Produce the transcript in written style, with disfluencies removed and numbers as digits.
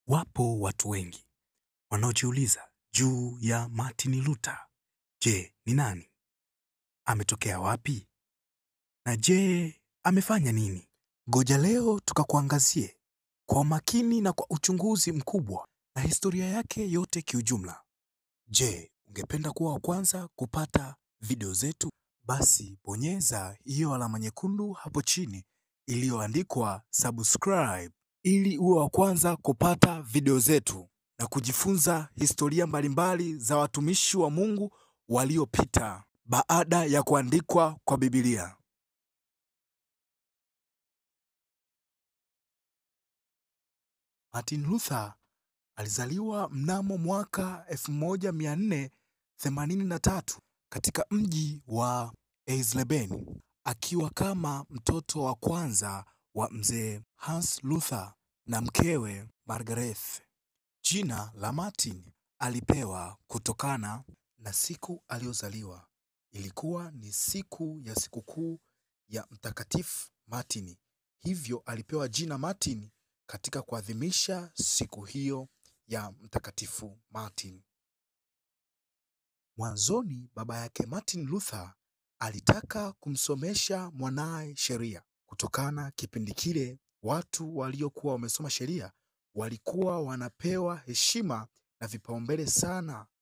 Wapo watu wengi wanaojiuliza juu ya Martin Luther. Je, ni nani? Ametokea wapi? Na je, amefanya nini? Ngoja leo tukakuangazie kwa umakini na kwa uchunguzi mkubwa na historia yake yote kiujumla. Je, ungependa kuwa wa kwanza kupata video zetu? Basi bonyeza hiyo alama nyekundu hapo chini iliyoandikwa subscribe ili uwe wa kwanza kupata video zetu na kujifunza historia mbalimbali za watumishi wa Mungu waliopita baada ya kuandikwa kwa Biblia. Martin Luther alizaliwa mnamo mwaka 1483 katika mji wa Eisleben, akiwa kama mtoto wa kwanza wa mzee Hans Luther na mkewe Margarethe. Jina la Martin alipewa kutokana na siku aliyozaliwa. Ilikuwa ni siku ya sikukuu ya Mtakatifu Martin. Hivyo alipewa jina Martin katika kuadhimisha siku hiyo ya Mtakatifu Martin. Mwanzoni baba yake Martin Luther alitaka kumsomesha mwanaye sheria. Kutokana kipindi kile watu waliokuwa wamesoma sheria walikuwa wanapewa heshima na vipaumbele sana